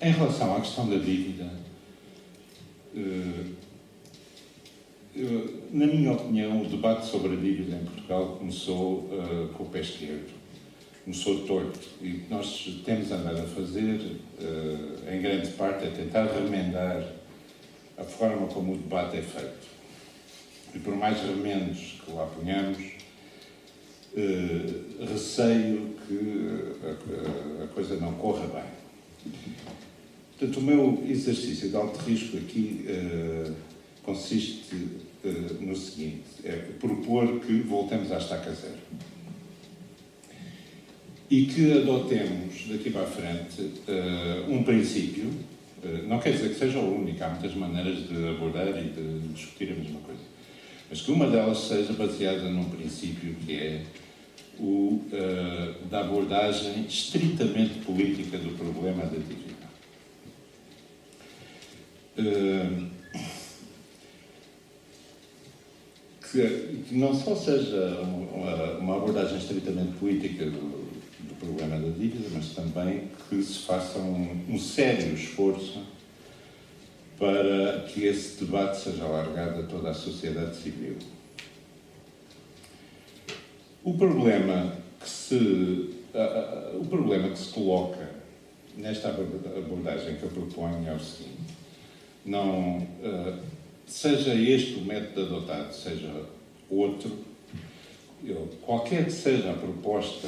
Em relação à questão da dívida, na minha opinião, o debate sobre a dívida em Portugal começou com o pé esquerdo. Começou torto. E o que nós temos andado a fazer, em grande parte, é tentar remendar a forma como o debate é feito. E por mais remendos que lá ponhamos, receio que a coisa não corra bem. Portanto, o meu exercício de alto risco aqui consiste no seguinte, é propor que voltemos à estaca zero. E que adotemos, daqui para a frente, um princípio, não quer dizer que seja o único, há muitas maneiras de abordar e de discutir a mesma coisa, mas que uma delas seja baseada num princípio que é o da abordagem estritamente política do problema da dívida. Que não só seja uma abordagem estritamente política do problema da dívida, mas também que se faça um sério esforço para que esse debate seja alargado a toda a sociedade civil. O problema que se coloca nesta abordagem que eu proponho é o seguinte: não, seja este o método adotado, seja outro, qualquer que seja a proposta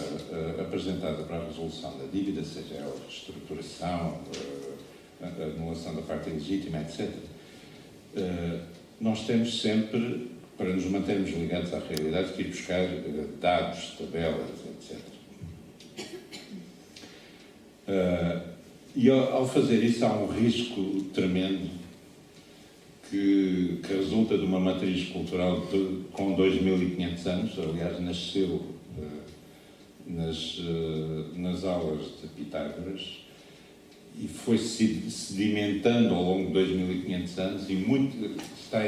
apresentada para a resolução da dívida, seja ela reestruturação, a anulação da parte ilegítima, etc., nós temos sempre, para nos mantermos ligados à realidade, que ir buscar dados, tabelas, etc. E ao fazer isso há um risco tremendo que resulta de uma matriz cultural com 2.500 anos, aliás, nasceu nas aulas de Pitágoras e foi sedimentando ao longo de 2.500 anos e está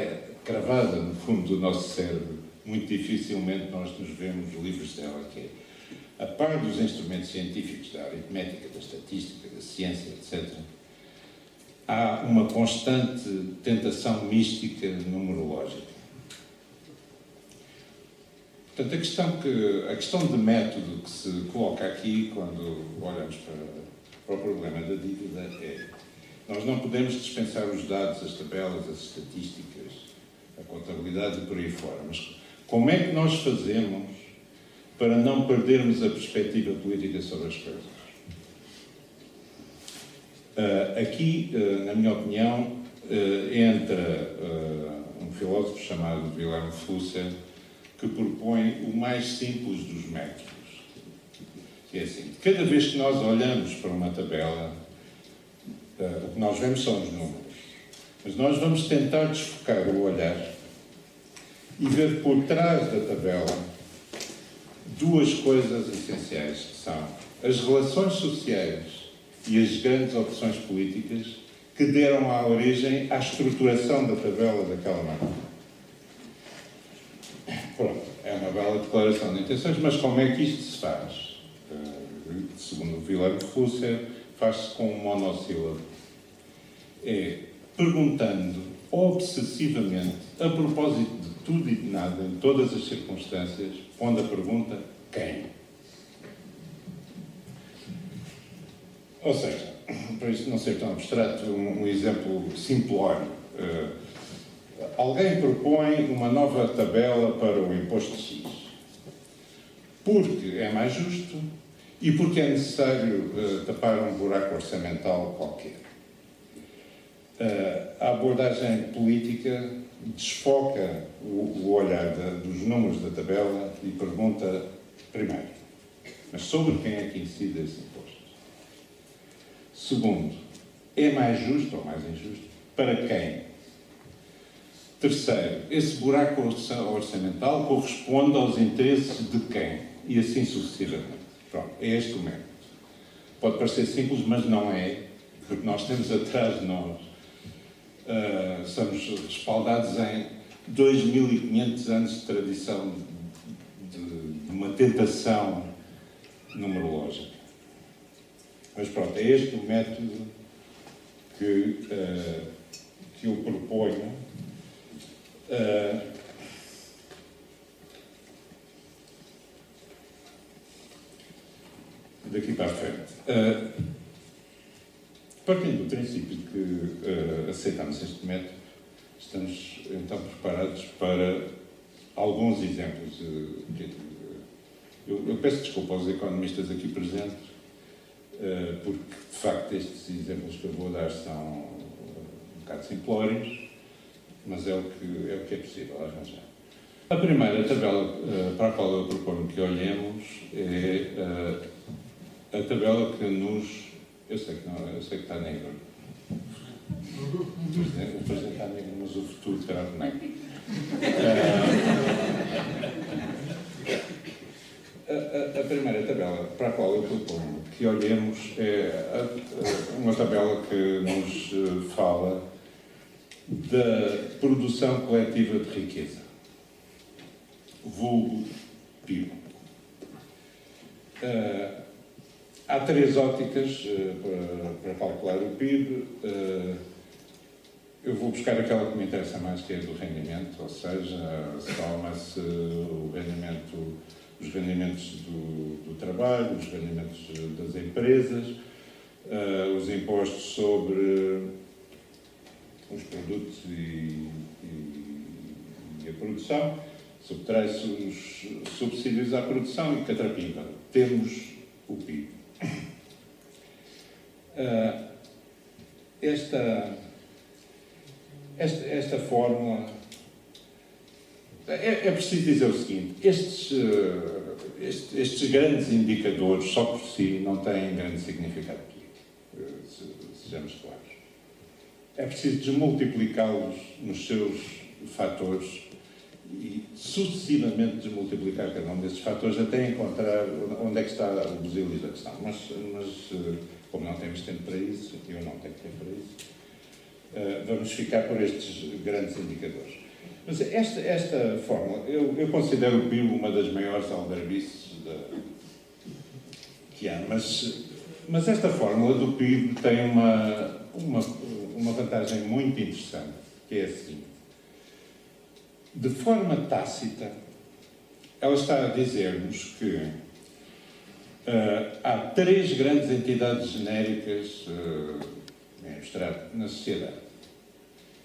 cravada no fundo do nosso cérebro. Muito dificilmente nós nos vemos livres dela, que é, a par dos instrumentos científicos da aritmética, da estatística, da ciência, etc., há uma constante tentação mística numerológica. Portanto, a questão de método que se coloca aqui, quando olhamos para o problema da dívida, é: nós não podemos dispensar os dados, as tabelas, as estatísticas, a contabilidade e por aí fora, mas como é que nós fazemos para não perdermos a perspectiva política sobre as coisas? Aqui, na minha opinião, entra um filósofo chamado Wilhelm Flusser, que propõe o mais simples dos métodos. Que é assim: cada vez que nós olhamos para uma tabela, o que nós vemos são os números, mas nós vamos tentar desfocar o olhar e ver por trás da tabela duas coisas essenciais, que são as relações sociais e as grandes opções políticas que deram a origem à estruturação da tabela daquela maneira. Pronto, é uma bela declaração de intenções, mas como é que isto se faz? Segundo o Wilhelm Flusser, faz-se com um monossílabo. É perguntando obsessivamente, a propósito de tudo e de nada, em todas as circunstâncias, onde a pergunta: quem? Ou seja, para isto não ser tão abstrato, um exemplo simplório. Alguém propõe uma nova tabela para o imposto X, porque é mais justo e porque é necessário tapar um buraco orçamental qualquer. A abordagem política desfoca o olhar dos números da tabela e pergunta, primeiro, mas sobre quem é que incide esse imposto? Segundo, é mais justo ou mais injusto? Para quem? Terceiro, esse buraco orçamental corresponde aos interesses de quem? E assim sucessivamente. Pronto, é este o método. Pode parecer simples, mas não é, porque nós temos atrás de nós, somos respaldados em 2.500 anos de tradição de uma tentação numerológica. Mas pronto, é este o método que eu proponho daqui para a frente. Partindo do princípio que aceitamos este método, estamos então preparados para alguns exemplos. Eu peço desculpa aos economistas aqui presentes, porque de facto estes exemplos que eu vou dar são um bocado simplórios, mas é o que é possível arranjar. A primeira tabela para a qual eu proponho que olhemos é a tabela que nos... Eu sei que está negro. O presente está negro, mas o futuro será negro. A primeira tabela para a qual eu proponho que olhemos é uma tabela que nos fala da produção coletiva de riqueza, vulgo PIB. Há três óticas para calcular o PIB. Eu vou buscar aquela que me interessa mais, que é do rendimento, ou seja, soma-se os rendimentos do trabalho, os rendimentos das empresas, os impostos sobre os produtos e a produção, subtrai-se os subsídios à produção e catrapimba. Temos o PIB. Esta fórmula... É preciso dizer o seguinte, estes grandes indicadores só por si não têm grande significado político, sejamos claros. É preciso desmultiplicá-los nos seus fatores e sucessivamente desmultiplicar cada um desses fatores até encontrar onde é que está o busilho da questão. Mas como não temos tempo para isso, eu não tenho tempo para isso, vamos ficar por estes grandes indicadores. Mas esta fórmula, eu considero o PIB uma das maiores aldrabices que há, mas esta fórmula do PIB tem uma vantagem muito interessante, que é a seguinte. De forma tácita, ela está a dizer-nos que há três grandes entidades genéricas em abstrato na sociedade,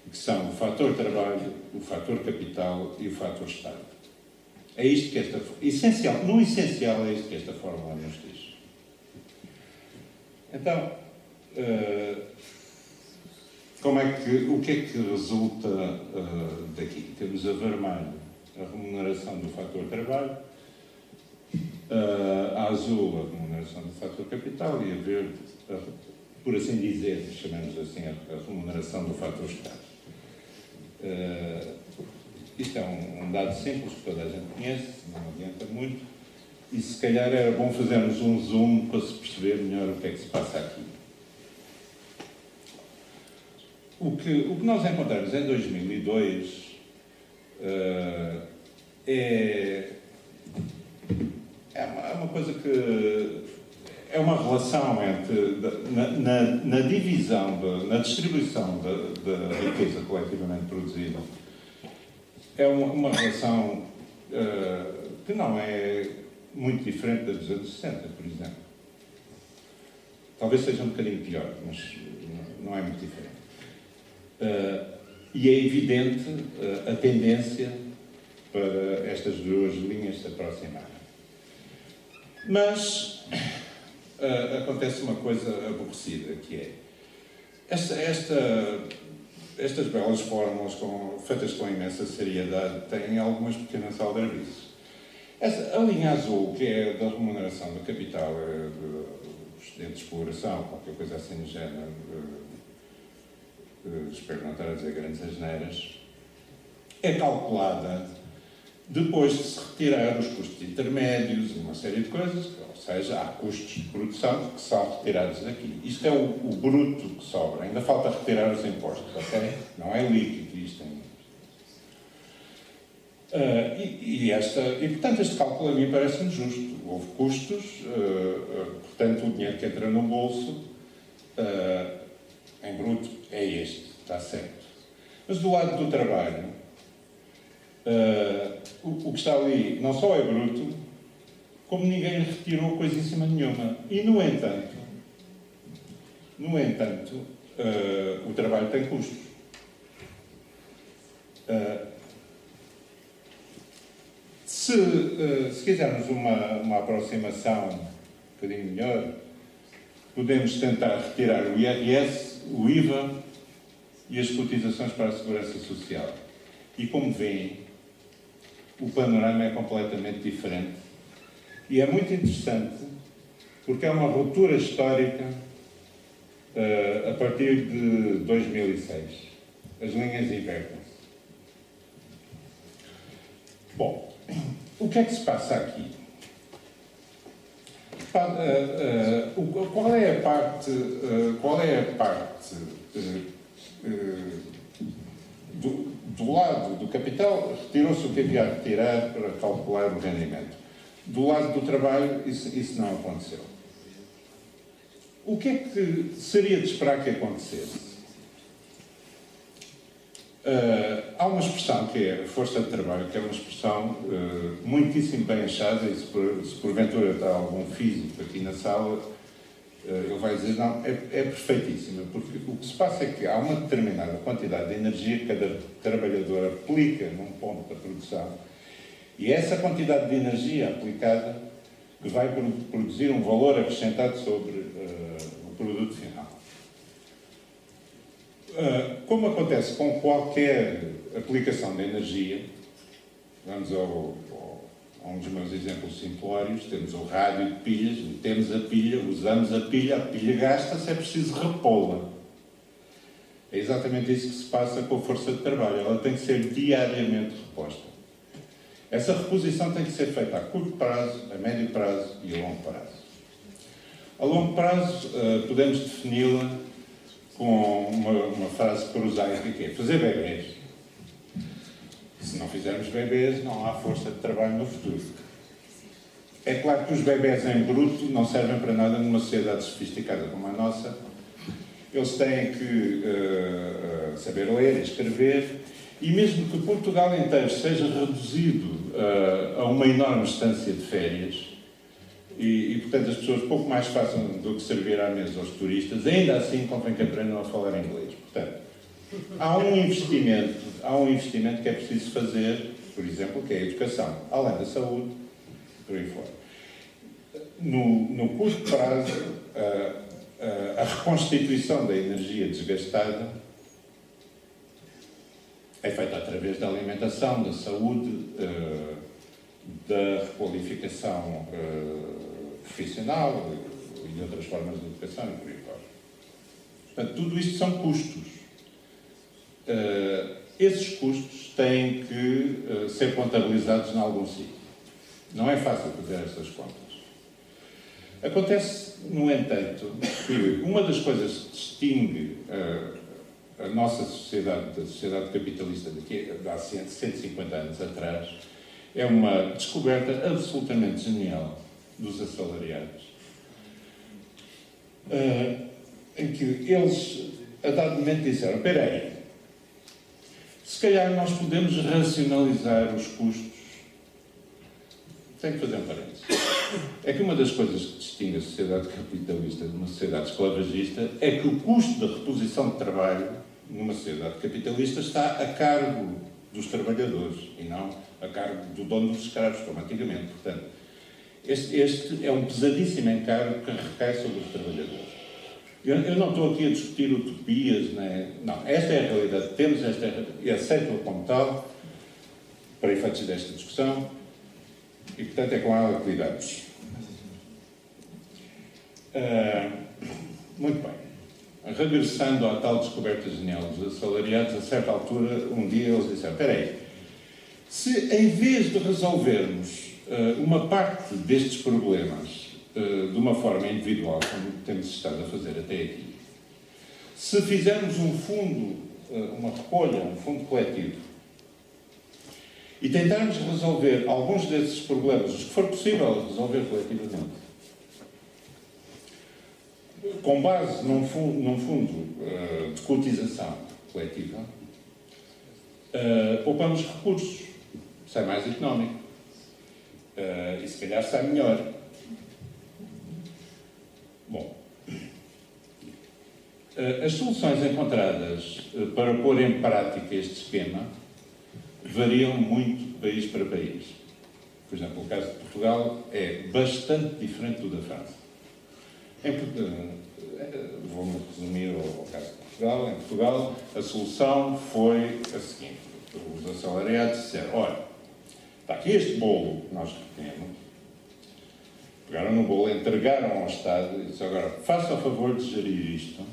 que são o fator trabalho, o fator capital e o fator Estado. É isto que no essencial é isto que esta fórmula nos diz. Então, o que é que resulta daqui? Temos a vermelho a remuneração do fator trabalho, a azul a remuneração do fator capital e a verde, por assim dizer, chamamos assim, a remuneração do fator Estado. Isto é um dado simples que toda a gente conhece, não adianta muito, e se calhar era bom fazermos um zoom para se perceber melhor o que é que se passa aqui. O que nós encontramos em 2002 é uma coisa que é uma relação entre, na divisão, na distribuição da riqueza coletivamente produzida, é uma relação que não é muito diferente da dos anos 60, por exemplo. Talvez seja um bocadinho pior, mas não é muito diferente. E é evidente a tendência para estas duas linhas se aproximarem. Mas acontece uma coisa aborrecida, que é estas belas fórmulas feitas com imensa seriedade têm algumas pequenas aldrabices. A linha azul, que é da remuneração do capital, do excedente de exploração, qualquer coisa assim do género, espero não estar a dizer grandes asneiras, é calculada depois de se retirar os custos intermédios e uma série de coisas, ou seja, há custos de produção que são retirados daqui. Isto é o bruto que sobra, ainda falta retirar os impostos, ok? Não é líquido isto ainda. E portanto este cálculo a mim parece-me justo. Houve custos, portanto o dinheiro que entra no bolso, em bruto está certo. Mas do lado do trabalho, o que está ali não só é bruto, como ninguém retirou coisíssima nenhuma. E, no entanto, o trabalho tem custos. Se quisermos uma aproximação um bocadinho melhor, podemos tentar retirar o IRS, o IVA e as cotizações para a Segurança Social. E, como veem, o panorama é completamente diferente. E é muito interessante, porque é uma ruptura histórica a partir de 2006. As linhas invertem-se. Bom, o que é que se passa aqui? Qual é a parte do lado do capital? Retirou-se o que havia a retirar para calcular o rendimento. Do lado do trabalho, isso não aconteceu. O que é que seria de esperar que acontecesse? Há uma expressão que é força de trabalho, que é uma expressão muitíssimo bem achada, e se porventura está algum físico aqui na sala, ele vai dizer, não, é perfeitíssima, porque o que se passa é que há uma determinada quantidade de energia que cada trabalhador aplica num ponto da produção, e essa quantidade de energia aplicada que vai produzir um valor acrescentado sobre o produto final. Como acontece com qualquer aplicação de energia, vamos a um dos meus exemplos simplórios, temos o rádio de pilhas, temos a pilha, usamos a pilha gasta-se, é preciso repô-la. É exatamente isso que se passa com a força de trabalho, ela tem que ser diariamente reposta. Essa reposição tem que ser feita a curto prazo, a médio prazo e a longo prazo. A longo prazo, podemos defini-la com uma frase prosaica que é fazer bebês. Se não fizermos bebês, não há força de trabalho no futuro. É claro que os bebês em bruto não servem para nada numa sociedade sofisticada como a nossa. Eles têm que saber ler e escrever, e mesmo que Portugal inteiro seja reduzido a uma enorme estância de férias, e, portanto, as pessoas pouco mais façam do que servir à mesa aos turistas, ainda assim convém que aprendam a falar inglês. Portanto, há um investimento que é preciso fazer, por exemplo, que é a educação, além da saúde, por aí fora. No curto prazo, a reconstituição da energia desgastada é feita através da alimentação, da saúde, da requalificação profissional e de outras formas de educação e por aí fora. Portanto, tudo isto são custos. Esses custos têm que ser contabilizados em algum sítio. Não é fácil fazer essas contas. Acontece, no entanto, que uma das coisas que distingue a nossa sociedade da sociedade capitalista de há 150 anos atrás é uma descoberta absolutamente genial dos assalariados, em que eles, a dado momento, disseram: espera aí, se calhar nós podemos racionalizar os custos. Tenho que fazer um parênteses. É que uma das coisas que distingue a sociedade capitalista de uma sociedade esclavagista é que o custo da reposição de trabalho numa sociedade capitalista está a cargo dos trabalhadores e não a cargo do dono dos escravos, como antigamente. Portanto, este é um pesadíssimo encargo que recai sobre os trabalhadores. Eu não estou aqui a discutir utopias, né? Não, esta é a realidade que temos, e aceito-a como tal, para efeitos desta discussão, e, portanto, é com ela que lidamos. Muito bem. Regressando à tal descoberta genial dos assalariados, a certa altura, um dia eles disseram: espera aí, se em vez de resolvermos uma parte destes problemas de uma forma individual, como temos estado a fazer até aqui, se fizermos um fundo, uma recolha, um fundo coletivo, e tentarmos resolver alguns desses problemas, os que for possível resolver coletivamente, com base num fundo de cotização coletiva, poupamos recursos, sai mais económico e se calhar sai melhor. Bom, as soluções encontradas para pôr em prática este esquema variam muito de país para país. Por exemplo, o caso de Portugal é bastante diferente do da França. Vou-me resumir ao caso de Portugal. Em Portugal, a solução foi a seguinte. Os assalariados disseram, olha, está aqui este bolo que nós temos. Pegaram no bolo, entregaram ao Estado e disseram, agora, faça o favor de gerir isto.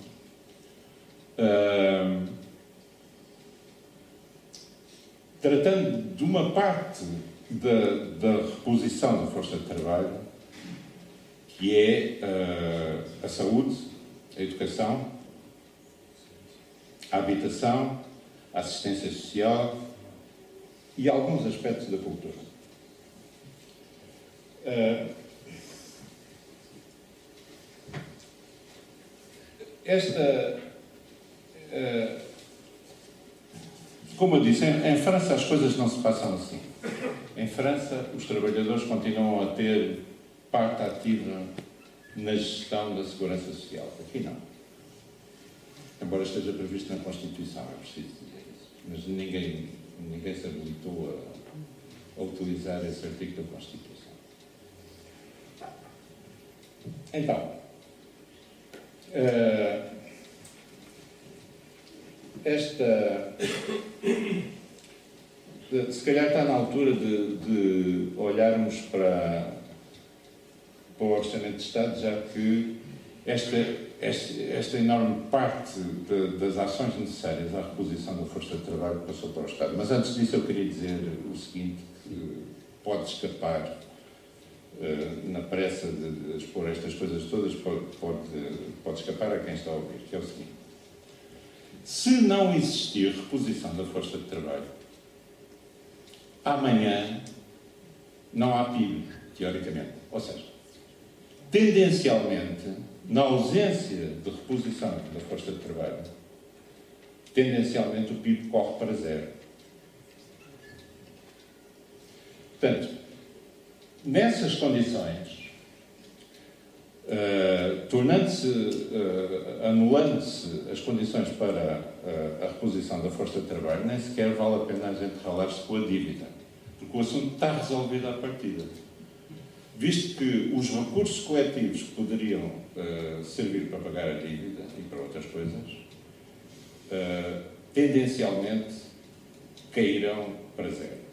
Tratando de uma parte da reposição da força de trabalho, que é a saúde, a educação, a habitação, a assistência social e alguns aspectos da cultura. Como eu disse, em França as coisas não se passam assim. Em França, os trabalhadores continuam a ter parte ativa na gestão da segurança social. Aqui não. Embora esteja previsto na Constituição, é preciso dizer isso. Mas ninguém se habilitou a utilizar esse artigo da Constituição. Então, se calhar está na altura de olharmos para o Orçamento de Estado, já que esta enorme parte das ações necessárias à reposição da força de trabalho passou para o Estado. Mas antes disso eu queria dizer o seguinte, que pode escapar, na pressa de expor estas coisas todas, pode escapar a quem está a ouvir, que é o seguinte. Se não existir reposição da força de trabalho, amanhã não há PIB, teoricamente. Ou seja, tendencialmente, na ausência de reposição da força de trabalho, tendencialmente o PIB corre para zero. Portanto, nessas condições, anulando-se as condições para a reposição da força de trabalho, nem sequer vale a pena a gente ralar-se com a dívida, porque o assunto está resolvido à partida. Visto que os recursos coletivos que poderiam servir para pagar a dívida e para outras coisas, tendencialmente cairão para zero.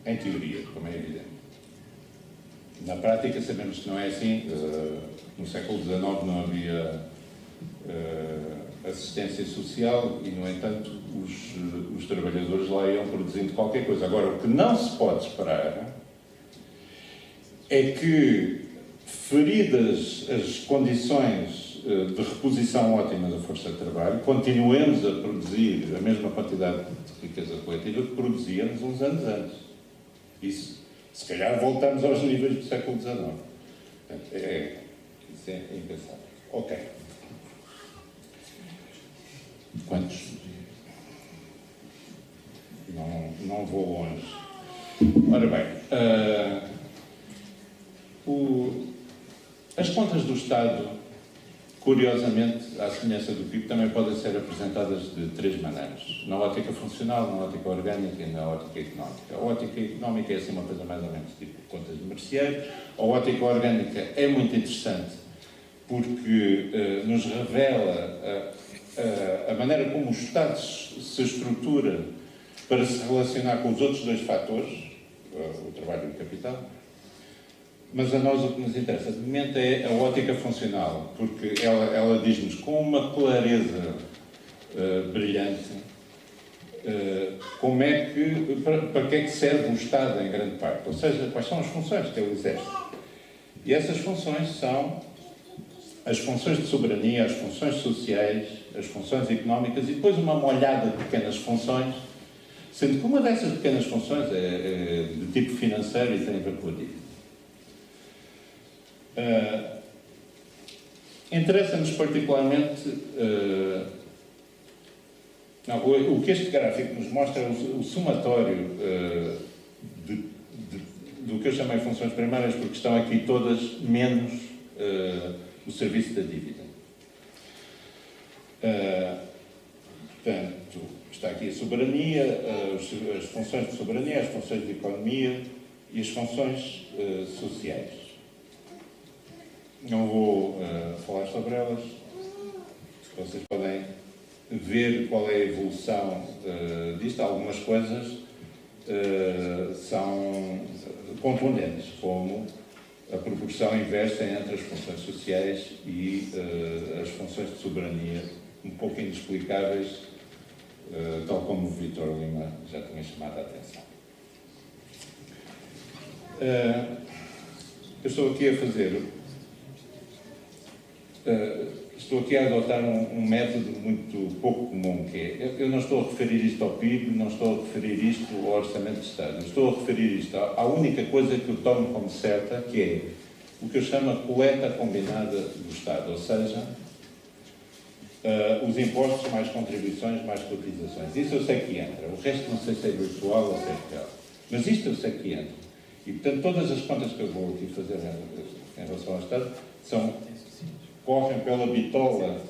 Em teoria, como é evidente. Na prática, sabemos que não é assim. No século XIX não havia assistência social e, no entanto, os trabalhadores lá iam produzindo qualquer coisa. Agora, o que não se pode esperar é que, feridas as condições de reposição ótima da força de trabalho, continuemos a produzir a mesma quantidade de riqueza coletiva que produzíamos uns anos antes. Isso, se calhar, voltamos aos níveis do século XIX. Isso é impensável. Ok. Quantos? Não vou longe. Ora bem, as contas do Estado, curiosamente, à semelhança do PIB, também podem ser apresentadas de três maneiras. Na ótica funcional, na ótica orgânica e na ótica económica. A ótica económica é assim uma coisa mais ou menos tipo contas de merceeiro. A ótica orgânica é muito interessante porque nos revela a maneira como o Estado se estrutura para se relacionar com os outros dois fatores, o trabalho e o capital. Mas a nós o que nos interessa de momento é a ótica funcional, porque ela diz-nos com uma clareza brilhante como é que, para que é que serve o Estado em grande parte, ou seja, quais são as funções que ele exerce. E essas funções são as funções de soberania, as funções sociais, as funções económicas e depois uma molhada de pequenas funções, sendo que uma dessas pequenas funções é de tipo financeiro e tem a ver com a dívida. Interessa-nos particularmente Não, o que este gráfico nos mostra é o somatório do que eu chamei funções primárias, porque estão aqui todas menos o serviço da dívida. Portanto, está aqui a soberania, as funções de soberania, as funções de economia e as funções sociais. Não vou falar sobre elas. Vocês podem ver qual é a evolução disto. Algumas coisas são contundentes, como a proporção inversa entre as funções sociais e as funções de soberania, um pouco inexplicáveis, tal como o Vítor Lima já tinha chamado a atenção. Eu estou aqui a fazer... estou aqui a adotar um método muito pouco comum, que é, eu não estou a referir isto ao PIB, não estou a referir isto ao Orçamento de Estado, eu estou a referir isto à única coisa que eu tomo como certa, que é o que eu chamo a coleta combinada do Estado, ou seja, os impostos mais contribuições mais cotizações. Isso eu sei que entra, o resto não sei se é virtual ou se é real, mas isto eu sei que entra. E, portanto, todas as contas que eu vou aqui fazer em relação ao Estado correm pela bitola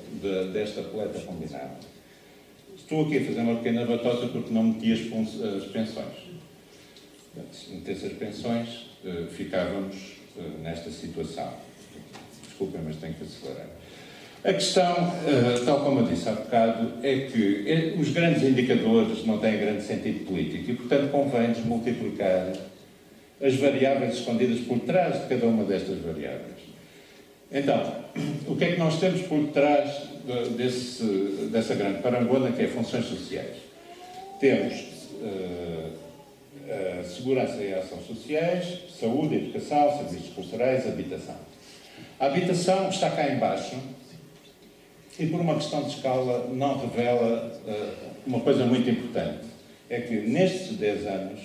desta coleta combinada. Estou aqui a fazer uma pequena batota porque não meti as pensões. Se metesse as pensões, ficávamos nesta situação. Desculpem, mas tenho que acelerar. A questão, tal como eu disse há bocado, é que os grandes indicadores não têm grande sentido político e, portanto, convém desmultiplicar as variáveis escondidas por trás de cada uma destas variáveis. Então, o que é que nós temos por trás dessa grande parangona, que é funções sociais? Temos segurança e ação sociais, saúde, educação, serviços culturais, habitação. A habitação está cá em baixo e, por uma questão de escala, não revela uma coisa muito importante. É que nestes 11 anos,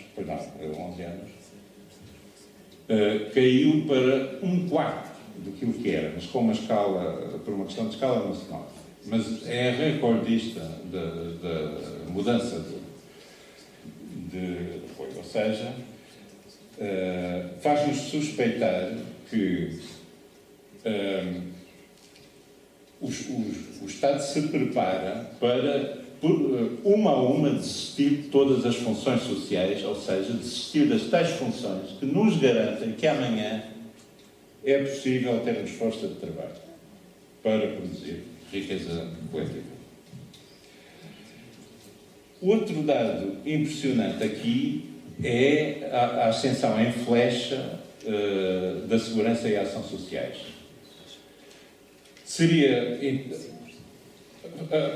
caiu para um quarto daquilo que era, mas com uma escala, por uma questão de escala, não se nota. Mas é a recordista da mudança de apoio, ou seja, faz-nos suspeitar que o Estado se prepara para, uma a uma, desistir de todas as funções sociais, ou seja, desistir das tais funções que nos garantem que amanhã é possível termos força de trabalho para produzir riqueza coletiva. Outro dado impressionante aqui é a ascensão em flecha da segurança e ação sociais.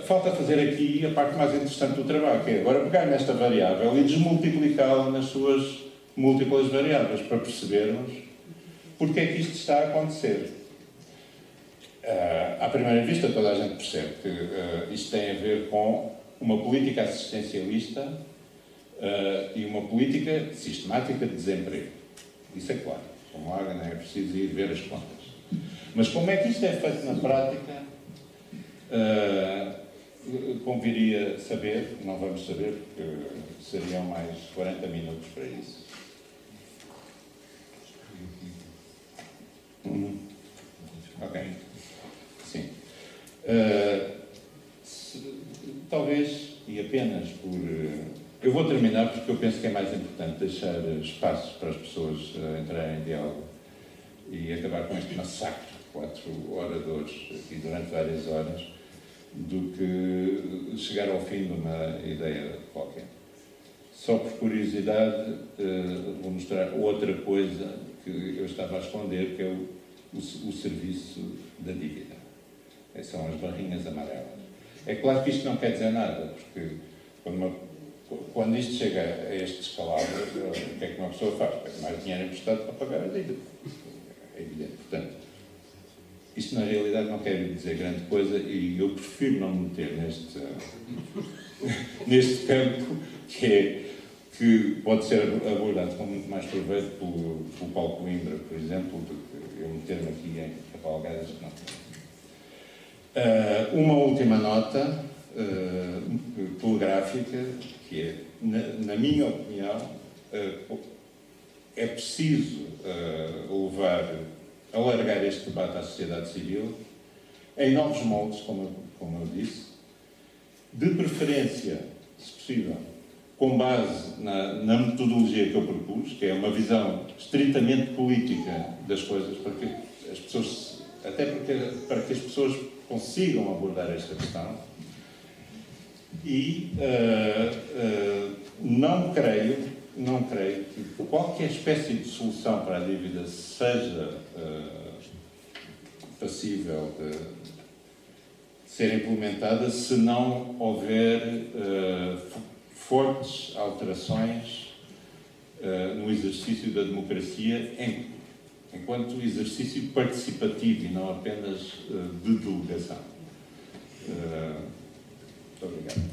Falta fazer aqui a parte mais interessante do trabalho, que é agora pegar nesta variável e desmultiplicá-la nas suas múltiplas variáveis, para percebermos porque é que isto está a acontecer. À primeira vista, toda a gente percebe que isto tem a ver com uma política assistencialista e uma política sistemática de desemprego. Isso é claro. Como há, não é preciso ir ver as contas. Mas como é que isto é feito na prática, conviria saber, não vamos saber, porque seriam mais 40 minutos para isso. Ok. Sim. Talvez, e apenas por... eu vou terminar porque eu penso que é mais importante deixar espaços para as pessoas entrarem em diálogo e acabar com este massacre de 4 oradores aqui durante várias horas, do que chegar ao fim de uma ideia qualquer. Só por curiosidade, vou mostrar outra coisa que eu estava a esconder, que é o serviço da dívida. São as barrinhas amarelas. É claro que isto não quer dizer nada, porque quando isto chega a este escalado, o que é que uma pessoa faz? Pede mais dinheiro emprestado para pagar a dívida. É evidente. Portanto, isto na realidade não quer dizer grande coisa e eu prefiro não me meter neste campo que pode ser abordado com muito mais proveito pelo Paulo Coimbra, por exemplo, do que eu meter-me aqui em cavalgadas que não. Uma última nota, telegráfica, que é, na minha opinião, é preciso alargar este debate à sociedade civil em novos moldes, como eu disse, de preferência, se possível, com base na metodologia que eu propus, que é uma visão estritamente política das coisas, para que as pessoas, para que as pessoas consigam abordar esta questão. E não creio que qualquer espécie de solução para a dívida seja passível de ser implementada se não houver fortes alterações no exercício da democracia enquanto exercício participativo e não apenas de delegação. Muito obrigado.